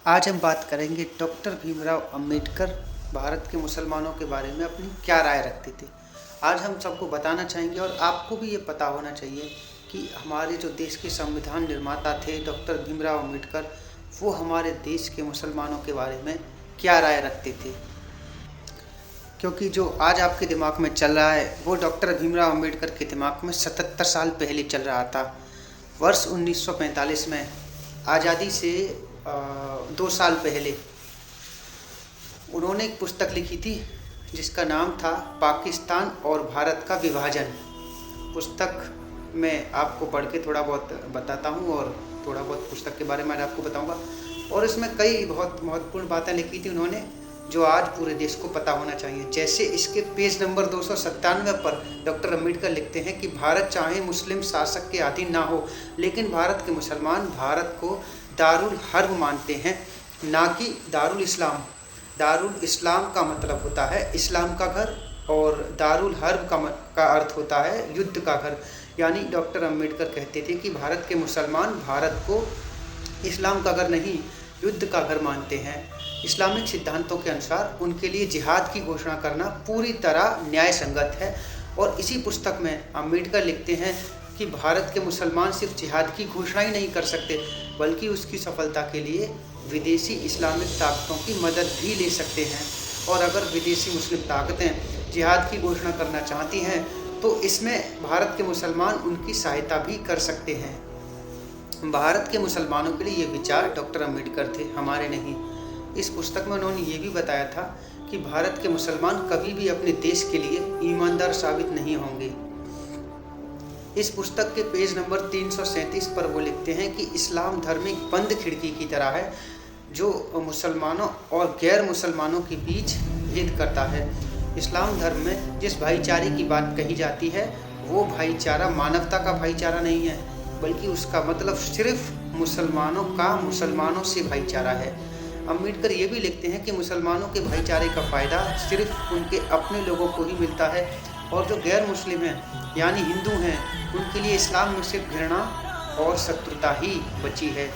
आज हम बात करेंगे डॉक्टर भीमराव अंबेडकर भारत के मुसलमानों के बारे में अपनी क्या राय रखते थे। आज हम सबको बताना चाहेंगे और आपको भी ये पता होना चाहिए कि हमारे जो देश के संविधान निर्माता थे डॉक्टर भीमराव अंबेडकर, वो हमारे देश के मुसलमानों के बारे में क्या राय रखते थे। क्योंकि जो आज आपके दिमाग में चल रहा है वो डॉक्टर भीमराव अंबेडकर के दिमाग में 77 साल पहले चल रहा था। वर्ष 1945 में आज़ादी से 2 साल पहले उन्होंने एक पुस्तक लिखी थी जिसका नाम था पाकिस्तान और भारत का विभाजन। पुस्तक मैं आपको पढ़ के थोड़ा बहुत बताता हूँ और थोड़ा बहुत पुस्तक के बारे में आज आपको बताऊँगा। और इसमें कई बहुत महत्वपूर्ण बातें लिखी थी उन्होंने जो आज पूरे देश को पता होना चाहिए। जैसे इसके पेज नंबर 297 पर डॉक्टर अंबेडकर लिखते हैं कि भारत चाहे मुस्लिम शासक के अधीन ना हो, लेकिन भारत के मुसलमान भारत को दारुल हर्ब मानते हैं, ना कि दारुल इस्लाम। दारुल इस्लाम का मतलब होता है इस्लाम का घर और दारुल हर्ब का अर्थ होता है युद्ध का घर। यानी डॉक्टर अंबेडकर कहते थे कि भारत के मुसलमान भारत को इस्लाम का घर नहीं युद्ध का घर मानते हैं। इस्लामिक सिद्धांतों के अनुसार उनके लिए जिहाद की घोषणा करना पूरी तरह न्याय संगत है। और इसी पुस्तक में अंबेडकर लिखते हैं कि भारत के मुसलमान सिर्फ जिहाद की घोषणा ही नहीं कर सकते बल्कि उसकी सफलता के लिए विदेशी इस्लामिक ताकतों की मदद भी ले सकते हैं। और अगर विदेशी मुस्लिम ताकतें जिहाद की घोषणा करना चाहती हैं तो इसमें भारत के मुसलमान उनकी सहायता भी कर सकते हैं। भारत के मुसलमानों के लिए ये विचार डॉक्टर अंबेडकर थे, हमारे नहीं। इस पुस्तक में उन्होंने ये भी बताया था कि भारत के मुसलमान कभी भी अपने देश के लिए ईमानदार साबित नहीं होंगे। इस पुस्तक के पेज नंबर 337 पर वो लिखते हैं कि इस्लाम धर्म एक बंद खिड़की की तरह है जो मुसलमानों और गैर मुसलमानों के बीच भेद करता है। इस्लाम धर्म में जिस भाईचारे की बात कही जाती है वो भाईचारा मानवता का भाईचारा नहीं है, बल्कि उसका मतलब सिर्फ मुसलमानों का मुसलमानों से भाईचारा है। अंबेडकर ये भी लिखते हैं कि मुसलमानों के भाईचारे का फ़ायदा सिर्फ उनके अपने लोगों को ही मिलता है और जो गैर मुस्लिम हैं यानी हिंदू हैं उनके लिए इस्लाम में सिर्फ घृणा और शत्रुता ही बची है।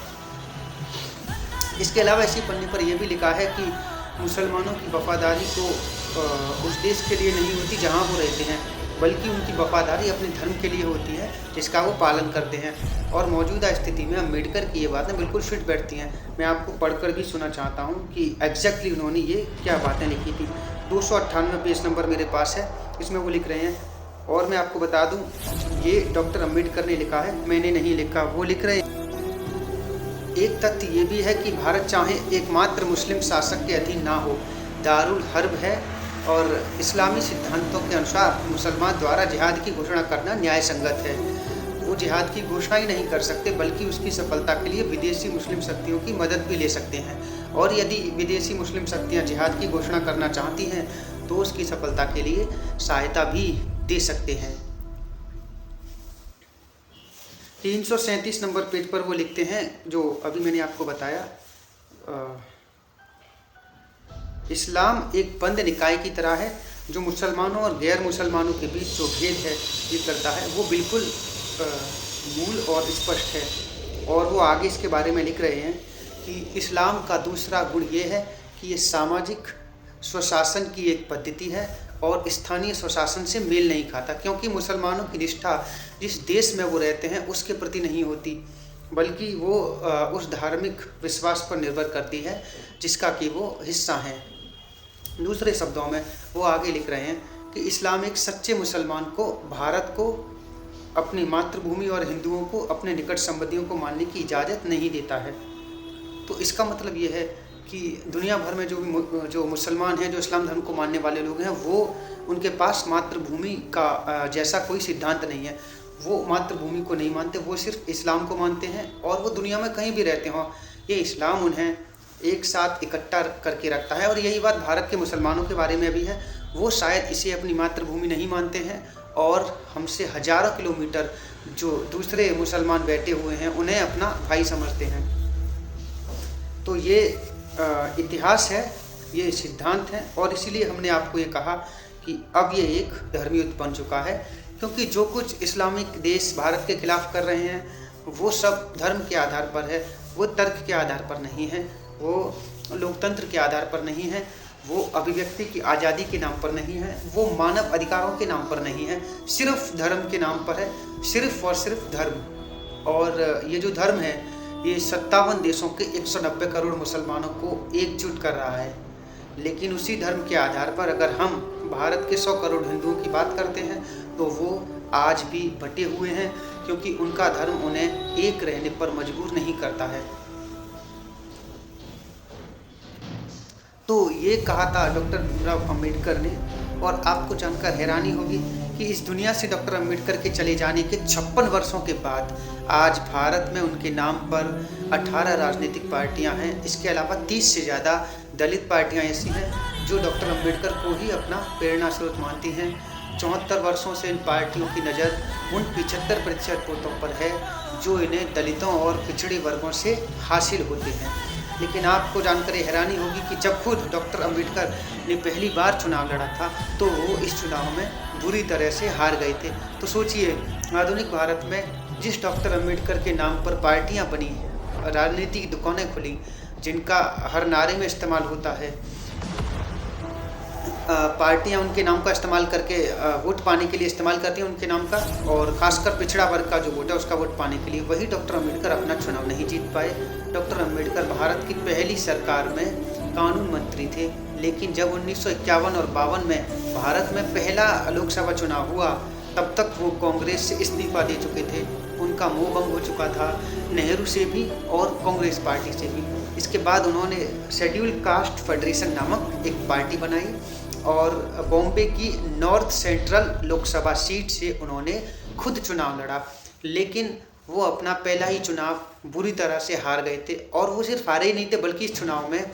इसके अलावा इसी पन्ने पर यह भी लिखा है कि मुसलमानों की वफादारी तो उस देश के लिए नहीं होती जहाँ वो रहते हैं, बल्कि उनकी वफादारी अपने धर्म के लिए होती है जिसका वो पालन करते हैं। और मौजूदा स्थिति में अम्बेडकर की ये बातें बिल्कुल फिट बैठती हैं। मैं आपको पढ़कर भी सुना चाहता हूँ कि एग्जैक्टली उन्होंने ये क्या बातें लिखी थी। 298 पेज नंबर मेरे पास है, इसमें वो लिख रहे हैं। और मैं आपको बता दूँ ये डॉक्टर अम्बेडकर ने लिखा है, मैंने नहीं लिखा। वो लिख रहे हैं एक तथ्य ये भी है कि भारत चाहे एकमात्र मुस्लिम शासक के अधीन ना हो, दारुल हर्ब है और इस्लामी सिद्धांतों के अनुसार मुसलमान द्वारा जिहाद की घोषणा करना न्याय संगत है। वो जिहाद की घोषणा ही नहीं कर सकते बल्कि उसकी सफलता के लिए विदेशी मुस्लिम शक्तियों की मदद भी ले सकते हैं। और यदि विदेशी मुस्लिम शक्तियाँ जिहाद की घोषणा करना चाहती हैं तो उसकी सफलता के लिए सहायता भी दे सकते हैं। 337 नंबर पेज पर वो लिखते हैं जो अभी मैंने आपको बताया, इस्लाम एक बंद निकाय की तरह है जो मुसलमानों और गैर मुसलमानों के बीच जो भेद है ये करता है वो बिल्कुल मूल और स्पष्ट है। और वो आगे इसके बारे में लिख रहे हैं कि इस्लाम का दूसरा गुण ये है कि ये सामाजिक स्वशासन की एक पद्धति है और स्थानीय स्वशासन से मेल नहीं खाता, क्योंकि मुसलमानों की निष्ठा जिस देश में वो रहते हैं उसके प्रति नहीं होती बल्कि वो उस धार्मिक विश्वास पर निर्भर करती है जिसका कि वो हिस्सा हैं। दूसरे शब्दों में वो आगे लिख रहे हैं कि इस्लाम एक सच्चे मुसलमान को भारत को अपनी मातृभूमि और हिंदुओं को अपने निकट संबंधियों को मानने की इजाज़त नहीं देता है। तो इसका मतलब ये है कि दुनिया भर में जो मुसलमान हैं, जो इस्लाम धर्म को मानने वाले लोग हैं, वो उनके पास मातृभूमि का जैसा कोई सिद्धांत नहीं है। वो मातृभूमि को नहीं मानते, वो सिर्फ इस्लाम को मानते हैं और वो दुनिया में कहीं भी रहते हों ये इस्लाम उन्हें एक साथ इकट्ठा करके रखता है। और यही बात भारत के मुसलमानों के बारे में भी है। वो शायद इसे अपनी मातृभूमि नहीं मानते हैं और हमसे हज़ारों किलोमीटर जो दूसरे मुसलमान बैठे हुए हैं उन्हें अपना भाई समझते हैं। तो ये इतिहास है, ये सिद्धांत है और इसीलिए हमने आपको ये कहा कि अब ये एक धर्मयुद्ध बन चुका है, क्योंकि जो कुछ इस्लामिक देश भारत के खिलाफ कर रहे हैं वो सब धर्म के आधार पर है, वो तर्क के आधार पर नहीं है। वो लोकतंत्र के आधार पर नहीं है, वो अभिव्यक्ति की आज़ादी के नाम पर नहीं है, वो मानव अधिकारों के नाम पर नहीं है, सिर्फ धर्म के नाम पर है, सिर्फ और सिर्फ धर्म। और ये जो धर्म है ये 57 देशों के 190 करोड़ मुसलमानों को एकजुट कर रहा है। लेकिन उसी धर्म के आधार पर अगर हम भारत के 100 करोड़ हिंदुओं की बात करते हैं तो वो आज भी बटे हुए हैं, क्योंकि उनका धर्म उन्हें एक रहने पर मजबूर नहीं करता है। तो ये कहा था डॉक्टर भीमराव अंबेडकर ने, और आपको जानकर हैरानी होगी कि इस दुनिया से डॉक्टर अंबेडकर के चले जाने के 56 वर्षों के बाद आज भारत में उनके नाम पर 18 राजनीतिक पार्टियां हैं। इसके अलावा 30 से ज़्यादा दलित पार्टियां ऐसी हैं जो डॉक्टर अंबेडकर को ही अपना प्रेरणा स्रोत मानती हैं। 74 वर्षों से इन पार्टियों की नज़र उन 75% वोटों पर है जो इन्हें दलितों और पिछड़े वर्गों से हासिल होते हैं। लेकिन आपको जानकर हैरानी होगी कि जब खुद डॉक्टर अंबेडकर ने पहली बार चुनाव लड़ा था तो वो इस चुनाव में बुरी तरह से हार गए थे। तो सोचिए, आधुनिक भारत में जिस डॉक्टर अंबेडकर के नाम पर पार्टियां बनी, राजनीतिक दुकानें खुली, जिनका हर नारे में इस्तेमाल होता है, पार्टियां उनके नाम का इस्तेमाल करके वोट पाने के लिए इस्तेमाल करती हैं उनके नाम का, और खासकर पिछड़ा वर्ग का जो वोट है उसका वोट पाने के लिए, वही डॉक्टर अंबेडकर अपना चुनाव नहीं जीत पाए। डॉक्टर अंबेडकर भारत की पहली सरकार में कानून मंत्री थे, लेकिन जब 1951 और 52 में भारत में पहला लोकसभा चुनाव हुआ तब तक वो कांग्रेस से इस्तीफा दे चुके थे। उनका मोह भंग हो चुका था नेहरू से भी और कांग्रेस पार्टी से भी। इसके बाद उन्होंने शेड्यूल कास्ट फेडरेशन नामक एक पार्टी बनाई और बॉम्बे की नॉर्थ सेंट्रल लोकसभा सीट से उन्होंने खुद चुनाव लड़ा, लेकिन वो अपना पहला ही चुनाव बुरी तरह से हार गए थे। और वो सिर्फ हारे ही नहीं थे, बल्कि इस चुनाव में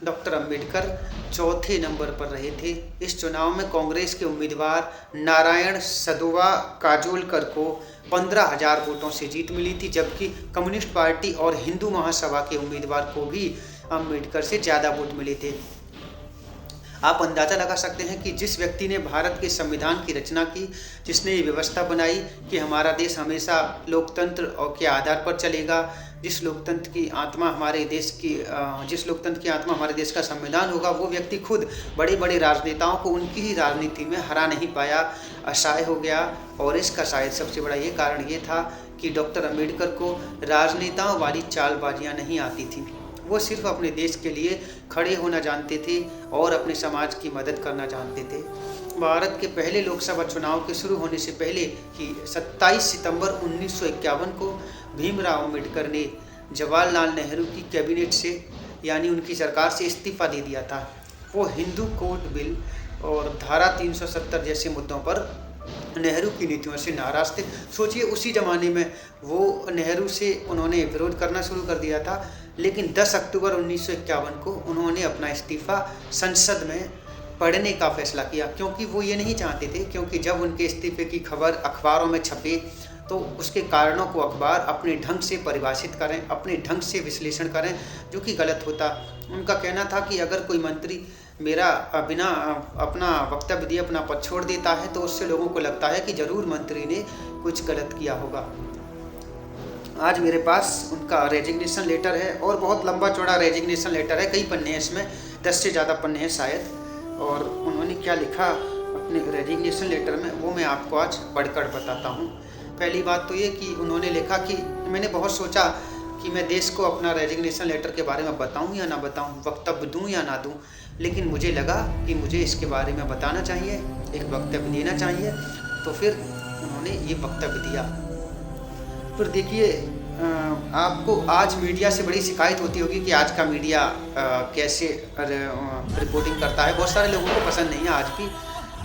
डॉक्टर अंबेडकर चौथे नंबर पर रहे थे। इस चुनाव में कांग्रेस के उम्मीदवार नारायण सदोवा काजोलकर को 15,000 वोटों से जीत मिली थी, जबकि कम्युनिस्ट पार्टी और हिंदू महासभा के उम्मीदवार को भी अंबेडकर से ज़्यादा वोट मिले थे। आप अंदाज़ा लगा सकते हैं कि जिस व्यक्ति ने भारत के संविधान की रचना की, जिसने ये व्यवस्था बनाई कि हमारा देश हमेशा लोकतंत्र और के आधार पर चलेगा, जिस लोकतंत्र की आत्मा हमारे देश का संविधान होगा, वो व्यक्ति खुद बड़े बड़े राजनेताओं को उनकी ही राजनीति में हरा नहीं पाया, असहाय हो गया। और इसका शायद सबसे बड़ा ये कारण ये था कि डॉक्टर अंबेडकर को राजनेताओं वाली चालबाजियाँ नहीं आती थी। वो सिर्फ अपने देश के लिए खड़े होना जानते थे और अपने समाज की मदद करना जानते थे। भारत के पहले लोकसभा चुनाव के शुरू होने से पहले ही 27 सितंबर 1951 को भीमराव अंबेडकर ने जवाहरलाल नेहरू की कैबिनेट से, यानी उनकी सरकार से, इस्तीफा दे दिया था। वो हिंदू कोड बिल और धारा 370 जैसे मुद्दों पर नेहरू की नीतियों से नाराज थे। सोचिए, उसी ज़माने में वो नेहरू से उन्होंने विरोध करना शुरू कर दिया था, लेकिन 10 अक्टूबर 1951 को उन्होंने अपना इस्तीफा संसद में पढ़ने का फैसला किया, क्योंकि वो ये नहीं चाहते थे, क्योंकि जब उनके इस्तीफे की खबर अखबारों में छपे तो उसके कारणों को अखबार अपने ढंग से परिभाषित करें, अपने ढंग से विश्लेषण करें, जो कि गलत होता। उनका कहना था कि अगर कोई मंत्री मेरा बिना अपना वक्तव्य दिए अपना पद छोड़ देता है तो उससे लोगों को लगता है कि ज़रूर मंत्री ने कुछ गलत किया होगा। आज मेरे पास उनका रेजिग्नेशन लेटर है, और बहुत लंबा चौड़ा रेजिग्नेशन लेटर है, कई पन्ने हैं इसमें, 10 से ज़्यादा पन्ने हैं शायद। और उन्होंने क्या लिखा अपने रेजिग्नेशन लेटर में, वो मैं आपको आज पढ़कर बताता हूँ। पहली बात तो ये कि उन्होंने लिखा कि मैंने बहुत सोचा कि मैं देश को अपना रेजिग्नेशन लेटर के बारे में बताऊं या ना बताऊं, वक्तव्य दूं या ना दूं, लेकिन मुझे लगा कि मुझे इसके बारे में बताना चाहिए, एक वक्तव्य देना चाहिए। तो फिर उन्होंने ये वक्तव्य दिया। फिर देखिए, आपको आज मीडिया से बड़ी शिकायत होती होगी कि आज का मीडिया कैसे रिपोर्टिंग करता है। बहुत सारे लोगों को पसंद नहीं है आज भी,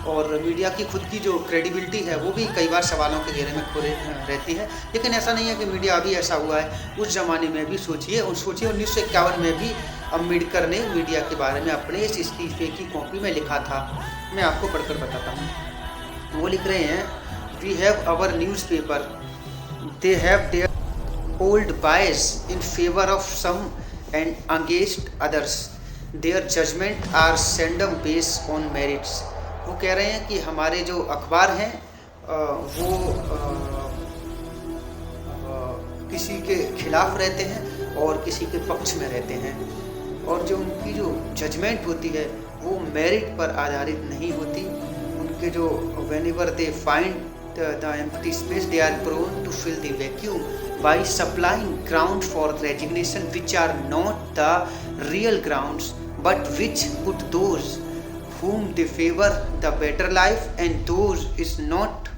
और मीडिया की खुद की जो क्रेडिबिलिटी है वो भी कई बार सवालों के घेरे में खोरे रहती है। लेकिन ऐसा नहीं है कि मीडिया अभी ऐसा हुआ है, उस ज़माने में भी सोचिए 1951 में भी अंबेडकर ने मीडिया के बारे में अपने इस इस्तीफे की कॉपी में लिखा था। मैं आपको पढ़कर बताता हूँ। वो लिख रहे हैं, we have our newspaper, they have their old bias in favor of some and against others. Their judgment are seldom based on merits. वो कह रहे हैं कि हमारे जो अखबार हैं वो किसी के खिलाफ रहते हैं और किसी के पक्ष में रहते हैं। और जो उनकी जो जजमेंट होती है वो मेरिट पर आधारित नहीं होती। उनके जो whenever they find the empty space they are prone to fill the vacuum by supplying ground for resignation which are not the real grounds but which put those whom they favor the better life and those is not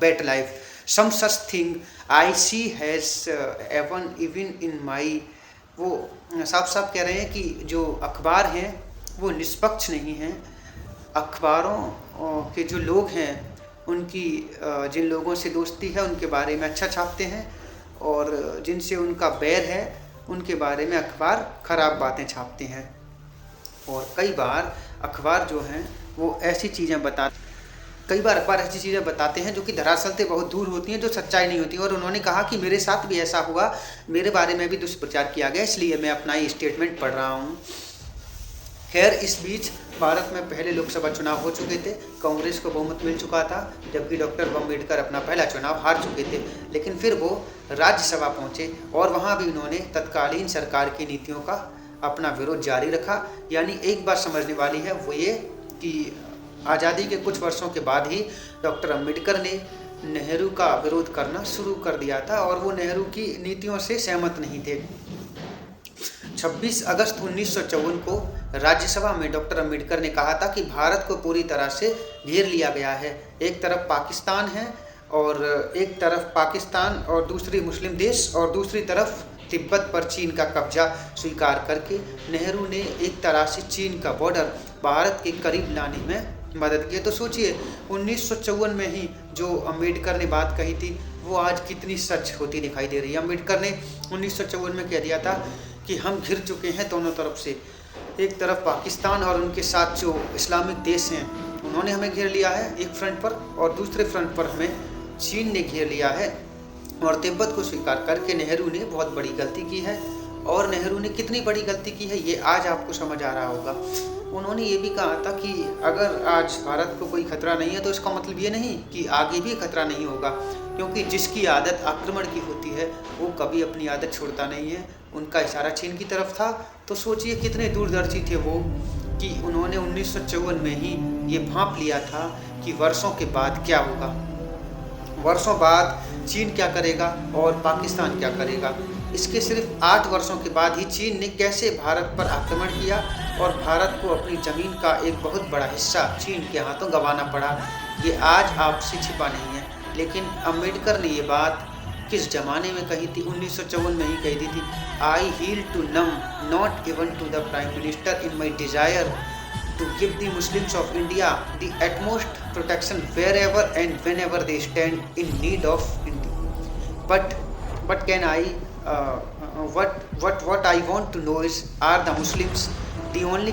better life. Some such thing I see has happened even in my। वो साफ साफ कह रहे हैं कि जो अखबार हैं वो निष्पक्ष नहीं हैं। अखबारों के जो लोग हैं उनकी जिन लोगों से दोस्ती है उनके बारे में अच्छा छापते हैं और जिनसे उनका बैर है उनके बारे में अखबार खराब बातें छापते हैं। और कई बार अखबार जो हैं वो ऐसी चीज़ें बताते हैं जो कि दरअसल से बहुत दूर होती हैं, जो सच्चाई नहीं होती। और उन्होंने कहा कि मेरे साथ भी ऐसा हुआ, मेरे बारे में भी दुष्प्रचार किया गया, इसलिए मैं अपना ये स्टेटमेंट पढ़ रहा हूँ। खैर, इस बीच भारत में पहले लोकसभा चुनाव हो चुके थे, कांग्रेस को बहुमत मिल चुका था, जबकि डॉक्टर अम्बेडकर अपना पहला चुनाव हार चुके थे। लेकिन फिर वो राज्यसभा पहुँचे और वहाँ भी उन्होंने तत्कालीन सरकार की नीतियों का अपना विरोध जारी रखा। यानी एक बात समझने वाली है वो ये कि आज़ादी के कुछ वर्षों के बाद ही डॉक्टर अम्बेडकर ने नेहरू का विरोध करना शुरू कर दिया था और वो नेहरू की नीतियों से सहमत नहीं थे। 26 अगस्त 1954 को राज्यसभा में डॉक्टर अम्बेडकर ने कहा था कि भारत को पूरी तरह से घेर लिया गया है। एक तरफ पाकिस्तान है और एक तरफ पाकिस्तान और दूसरी मुस्लिम देश और दूसरी तरफ तिब्बत पर चीन का कब्जा स्वीकार करके नेहरू ने एक तरह से चीन का बॉर्डर भारत के करीब लाने में मदद की। तो सोचिए 1954 में ही जो अम्बेडकर ने बात कही थी वो आज कितनी सच होती दिखाई दे रही है। अम्बेडकर ने 1954 में कह दिया था कि हम घिर चुके हैं दोनों तरफ से। एक तरफ पाकिस्तान और उनके साथ जो इस्लामिक देश हैं उन्होंने हमें घेर लिया है एक फ्रंट पर, और दूसरे फ्रंट पर हमें चीन ने घेर लिया है। और तिब्बत को स्वीकार करके नेहरू ने बहुत बड़ी गलती की है। और नेहरू ने कितनी बड़ी गलती की है ये आज आपको समझ आ रहा होगा। उन्होंने ये भी कहा था कि अगर आज भारत को कोई खतरा नहीं है तो इसका मतलब ये नहीं कि आगे भी खतरा नहीं होगा, क्योंकि जिसकी आदत आक्रमण की होती है वो कभी अपनी आदत छोड़ता नहीं है। उनका इशारा चीन की तरफ था। तो सोचिए कितने दूरदर्शी थे वो कि उन्होंने 1954 में ही ये भांप लिया था कि वर्षों के बाद क्या होगा, वर्षों बाद चीन क्या करेगा और पाकिस्तान क्या करेगा। इसके सिर्फ 8 वर्षों के बाद ही चीन ने कैसे भारत पर आक्रमण किया और भारत को अपनी ज़मीन का एक बहुत बड़ा हिस्सा चीन के हाथों गंवाना पड़ा। ये आज आपसे छिपा नहीं है। लेकिन अम्बेडकर ने ये बात किस ज़माने में कही थी? 1954 में ही कही थी। I heal to none not even to the prime minister in my desire to give the Muslims of India the utmost protection wherever and whenever they stand in need of India. But can I what I want to know is, are the Muslims the only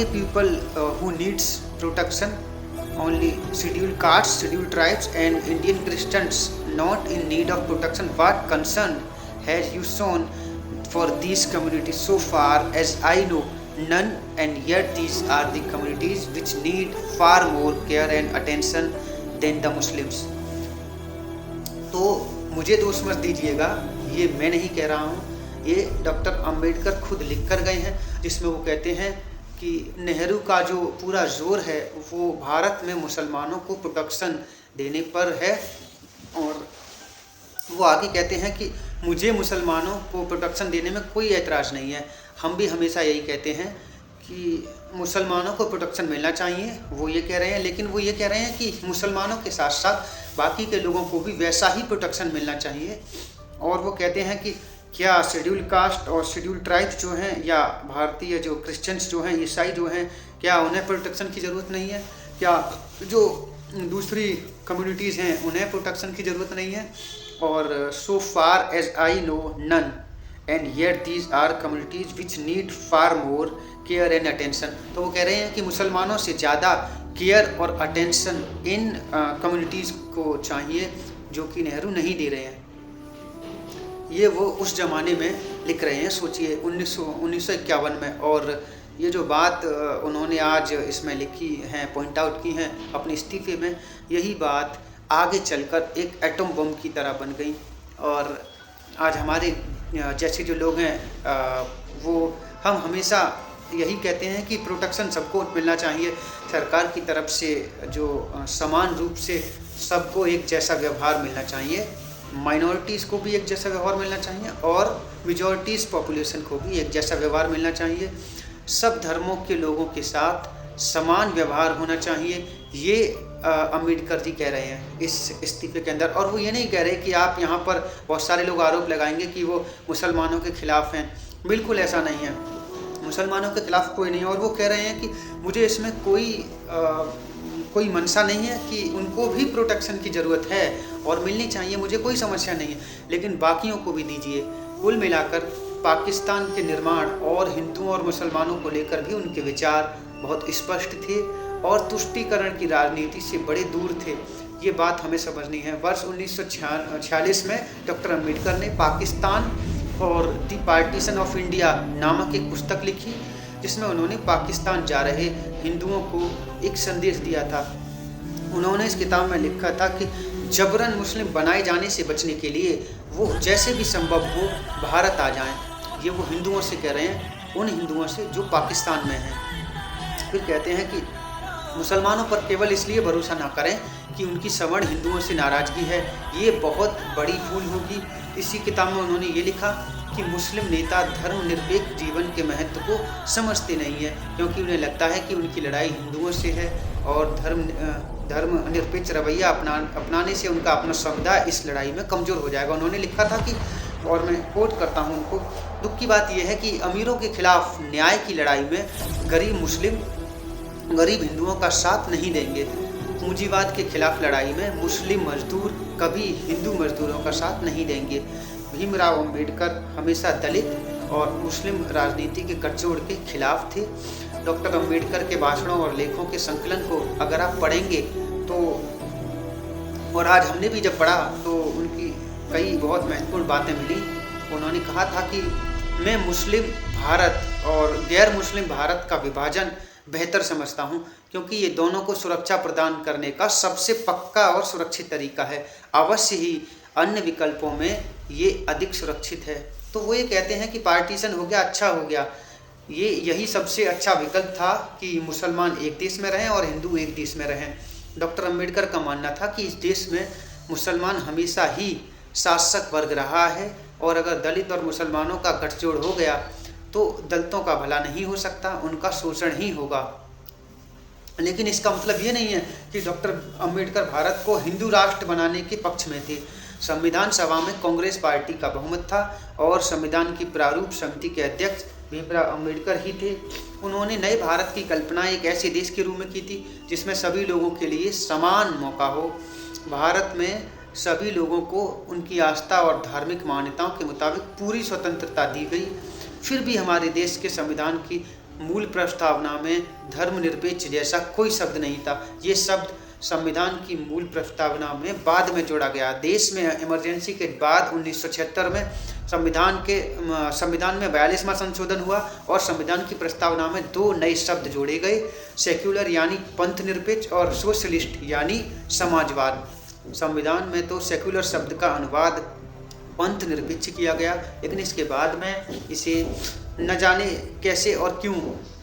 people who needs protection? Only scheduled castes, scheduled tribes and Indian Christians not in need of protection? What concern has you shown for these communities? So far as I know, none, and yet these are the communities which need far more care and attention than the Muslims. तो मुझे दोष मत दीजिएगा, ये मैं नहीं कह रहा हूँ, ये डॉक्टर अम्बेडकर खुद लिख कर गए हैं, जिसमें वो कहते हैं कि नेहरू का जो पूरा जोर है वो भारत में मुसलमानों को प्रोटेक्शन देने पर है। और वो आगे कहते हैं कि मुझे मुसलमानों को प्रोटेक्शन देने में कोई एतराज़ नहीं है। हम भी हमेशा यही कहते हैं कि मुसलमानों को प्रोटेक्शन मिलना चाहिए, वो ये कह रहे हैं। लेकिन वो ये कह रहे हैं कि मुसलमानों के साथ साथ बाकी के लोगों को भी वैसा ही प्रोटेक्शन मिलना चाहिए। और वो कहते हैं कि क्या शेड्यूल कास्ट और शेड्यूल ट्राइब्स जो हैं, या भारतीय जो क्रिश्चियंस जो हैं, ईसाई जो हैं, क्या उन्हें प्रोटेक्शन की ज़रूरत नहीं है? क्या जो दूसरी कम्युनिटीज़ हैं उन्हें प्रोटेक्शन की ज़रूरत नहीं है? और so far as I know, none, and yet these are communities which need far more care and attention. तो वो कह रहे हैं कि मुसलमानों से ज़्यादा केयर और अटेंशन इन कम्युनिटीज़ को चाहिए जो कि नेहरू नहीं दे रहे हैं। ये वो उस ज़माने में लिख रहे हैं, सोचिए 1951 में। और ये जो बात उन्होंने आज इसमें लिखी हैं, पॉइंट आउट की हैं अपने इस्तीफे में, यही बात आगे चलकर एक एटम बम की तरह बन गई। और आज हमारे जैसे जो लोग हैं वो हम हमेशा यही कहते हैं कि प्रोटेक्शन सबको मिलना चाहिए सरकार की तरफ से, जो समान रूप से सबको एक जैसा व्यवहार मिलना चाहिए, माइनॉरिटीज़ को भी एक जैसा व्यवहार मिलना चाहिए और मेजॉरिटीज़ पॉपुलेशन को भी एक जैसा व्यवहार मिलना चाहिए। सब धर्मों के लोगों के साथ समान व्यवहार होना चाहिए, ये अम्बेडकर जी कह रहे हैं इस इस्तीफे के अंदर। और वो ये नहीं कह रहे कि आप यहाँ पर बहुत सारे लोग आरोप लगाएंगे कि वो मुसलमानों के खिलाफ़ हैं, बिल्कुल ऐसा नहीं है, मुसलमानों के खिलाफ़ कोई नहीं है। और वो कह रहे हैं कि मुझे इसमें कोई मंशा नहीं है कि उनको भी प्रोटेक्शन की ज़रूरत है और मिलनी चाहिए, मुझे कोई समस्या नहीं है, लेकिन बाकियों को भी दीजिए। कुल मिलाकर पाकिस्तान के निर्माण और हिंदुओं और मुसलमानों को लेकर भी उनके विचार बहुत स्पष्ट थे और तुष्टीकरण की राजनीति से बड़े दूर थे, ये बात हमें समझनी है। वर्ष 1946 में डॉक्टर अम्बेडकर ने पाकिस्तान और द पार्टीशन ऑफ इंडिया नामक एक पुस्तक लिखी, जिसमें उन्होंने पाकिस्तान जा रहे हिंदुओं को एक संदेश दिया था। उन्होंने इस किताब में लिखा था कि जबरन मुस्लिम बनाए जाने से बचने के लिए वो जैसे भी संभव हो भारत आ जाएं। ये वो हिंदुओं से कह रहे हैं, उन हिंदुओं से जो पाकिस्तान में हैं। फिर कहते हैं कि मुसलमानों पर केवल इसलिए भरोसा ना करें कि उनकी सवर्ण हिंदुओं से नाराज़गी है, ये बहुत बड़ी भूल होगी। इसी किताब में उन्होंने ये लिखा कि मुस्लिम नेता धर्मनिरपेक्ष जीवन के महत्व को समझते नहीं है, क्योंकि उन्हें लगता है कि उनकी लड़ाई हिंदुओं से है और धर्मनिरपेक्ष रवैया अपनाने से उनका अपना समुदाय इस लड़ाई में कमज़ोर हो जाएगा। उन्होंने लिखा था कि, और मैं कोट करता हूँ उनको, दुख की बात यह है कि अमीरों के खिलाफ न्याय की लड़ाई में गरीब हिंदुओं का साथ नहीं देंगे। पूंजीवाद के खिलाफ लड़ाई में मुस्लिम मजदूर कभी हिंदू मजदूरों का साथ नहीं देंगे। भीमराव अंबेडकर हमेशा दलित और मुस्लिम राजनीति के गठजोड़ के खिलाफ थे। डॉक्टर अंबेडकर के भाषणों और लेखों के संकलन को अगर आप पढ़ेंगे तो, और आज हमने भी जब पढ़ा तो उनकी कई बहुत महत्वपूर्ण बातें मिली। उन्होंने कहा था कि मैं मुस्लिम भारत और गैर मुस्लिम भारत का विभाजन बेहतर समझता हूं, क्योंकि ये दोनों को सुरक्षा प्रदान करने का सबसे पक्का और सुरक्षित तरीका है। अवश्य ही अन्य विकल्पों में ये अधिक सुरक्षित है। तो वो ये कहते हैं कि पार्टीशन हो गया, अच्छा हो गया, यही सबसे अच्छा विकल्प था कि मुसलमान एक देश में रहें और हिंदू एक देश में रहें। डॉक्टर अंबेडकर का मानना था कि इस देश में मुसलमान हमेशा ही शासक वर्ग रहा है और अगर दलित और मुसलमानों का गठजोड़ हो गया तो दलितों का भला नहीं हो सकता, उनका शोषण ही होगा। लेकिन इसका मतलब ये नहीं है कि डॉक्टर अंबेडकर भारत को हिंदू राष्ट्र बनाने के पक्ष में थे। संविधान सभा में कांग्रेस पार्टी का बहुमत था और संविधान की प्रारूप समिति के अध्यक्ष भीमराव अंबेडकर ही थे। उन्होंने नए भारत की कल्पना एक ऐसे देश के रूप में की थी जिसमें सभी लोगों के लिए समान मौका हो। भारत में सभी लोगों को उनकी आस्था और धार्मिक मान्यताओं के मुताबिक पूरी स्वतंत्रता दी गई। फिर भी हमारे देश के संविधान की मूल प्रस्तावना में धर्मनिरपेक्ष जैसा कोई शब्द नहीं था। ये शब्द संविधान की मूल प्रस्तावना में बाद में जोड़ा गया। देश में इमरजेंसी के बाद 1976 में संविधान में 42वां संशोधन हुआ और संविधान की प्रस्तावना में 2 नए शब्द जोड़े गए, सेक्युलर यानी पंथ निरपेक्ष और सोशलिस्ट यानी समाजवाद। संविधान में तो सेक्युलर शब्द का अनुवाद पंथ निरपेक्ष किया गया, लेकिन इसके बाद में इसे न जाने कैसे और क्यों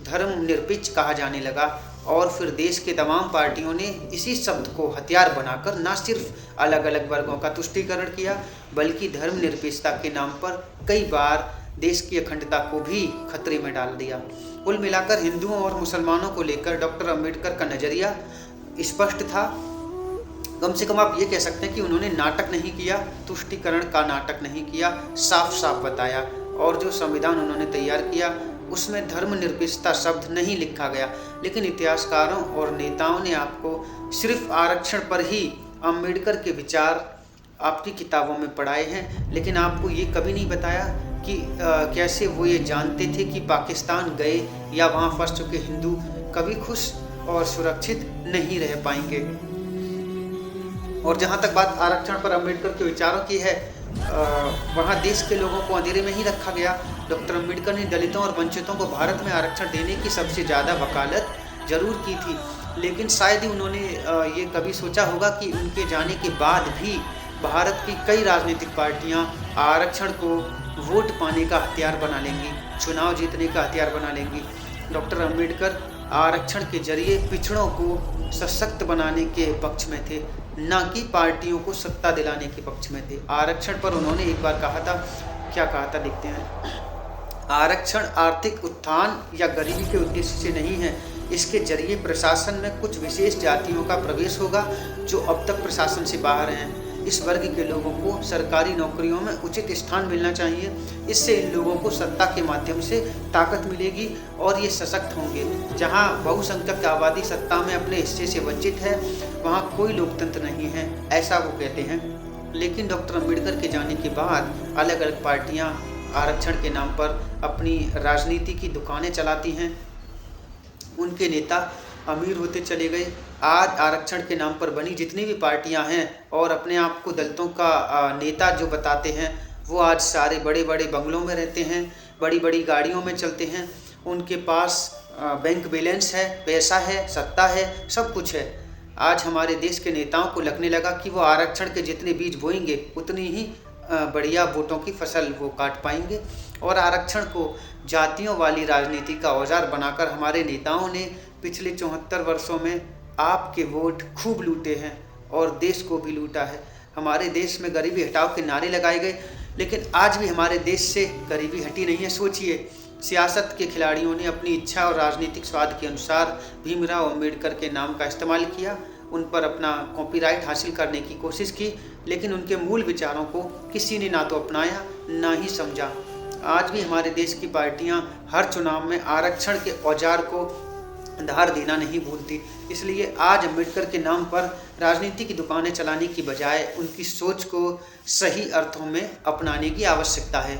धर्मनिरपेक्ष कहा जाने लगा और फिर देश के तमाम पार्टियों ने इसी शब्द को हथियार बनाकर न सिर्फ अलग अलग वर्गों का तुष्टीकरण किया बल्कि धर्मनिरपेक्षता के नाम पर कई बार देश की अखंडता को भी खतरे में डाल दिया। कुल मिलाकर हिंदुओं और मुसलमानों को लेकर डॉक्टर अंबेडकर का नज़रिया स्पष्ट था। कम से कम आप ये कह सकते हैं कि उन्होंने नाटक नहीं किया, तुष्टीकरण का नाटक नहीं किया, साफ साफ बताया। और जो संविधान उन्होंने तैयार किया उसमें धर्मनिरपेक्षता शब्द नहीं लिखा गया, लेकिन इतिहासकारों और नेताओं ने आपको सिर्फ आरक्षण पर ही अंबेडकर के विचार आपकी किताबों में पढ़ाए हैं, लेकिन आपको ये कभी नहीं बताया कि कैसे वो ये जानते थे कि पाकिस्तान गए या वहाँ फंस चुके हिंदू कभी खुश और सुरक्षित नहीं रह पाएंगे। और जहाँ तक बात आरक्षण पर अंबेडकर के विचारों की है, वहाँ देश के लोगों को अंधेरे में ही रखा गया। डॉक्टर अंबेडकर ने दलितों और वंचितों को भारत में आरक्षण देने की सबसे ज़्यादा वकालत जरूर की थी, लेकिन शायद ही उन्होंने ये कभी सोचा होगा कि उनके जाने के बाद भी भारत की कई राजनीतिक पार्टियां आरक्षण को वोट पाने का हथियार बना लेंगी, चुनाव जीतने का हथियार बना लेंगी। डॉक्टर अंबेडकर आरक्षण के जरिए पिछड़ों को सशक्त बनाने के पक्ष में थे, न कि पार्टियों को सत्ता दिलाने के पक्ष में थे। आरक्षण पर उन्होंने एक बार कहा था, क्या कहा था देखते हैं। आरक्षण आर्थिक उत्थान या गरीबी के उद्देश्य से नहीं है, इसके जरिए प्रशासन में कुछ विशेष जातियों का प्रवेश होगा जो अब तक प्रशासन से बाहर हैं। इस वर्ग के लोगों को सरकारी नौकरियों में उचित स्थान मिलना चाहिए। इससे इन लोगों को सत्ता के माध्यम से ताकत मिलेगी और ये सशक्त होंगे। जहां बहुसंख्यक आबादी सत्ता में अपने हिस्से से वंचित है, वहां कोई लोकतंत्र नहीं है, ऐसा वो कहते हैं। लेकिन डॉक्टर अंबेडकर के जाने के बाद अलग अलग पार्टियां आरक्षण के नाम पर अपनी राजनीति की दुकानें चलाती हैं। उनके नेता अमीर होते चले गए। आज आरक्षण के नाम पर बनी जितनी भी पार्टियां हैं और अपने आप को दलितों का नेता जो बताते हैं, वो आज सारे बड़े बड़े बंगलों में रहते हैं, बड़ी बड़ी गाड़ियों में चलते हैं। उनके पास बैंक बैलेंस है, पैसा है, सत्ता है, सब कुछ है। आज हमारे देश के नेताओं को लगने लगा कि वो आरक्षण के जितने बीज बोएंगे उतनी ही बढ़िया वोटों की फसल वो काट पाएंगे। और आरक्षण को जातियों वाली राजनीति का औजार बनाकर हमारे नेताओं ने पिछले 74 वर्षों में आपके वोट खूब लूटे हैं और देश को भी लूटा है। हमारे देश में गरीबी हटाओ के नारे लगाए गए, लेकिन आज भी हमारे देश से गरीबी हटी नहीं है। सोचिए, सियासत के खिलाड़ियों ने अपनी इच्छा और राजनीतिक स्वाद के अनुसार भीमराव अंबेडकर के नाम का इस्तेमाल किया, उन पर अपना कॉपीराइट हासिल करने की कोशिश की, लेकिन उनके मूल विचारों को किसी ने ना तो अपनाया ना ही समझा। आज भी हमारे देश की पार्टियां हर चुनाव में आरक्षण के औजार को धार देना नहीं भूलती। इसलिए आज अंबेडकर के नाम पर राजनीति की दुकानें चलाने की बजाय उनकी सोच को सही अर्थों में अपनाने की आवश्यकता है।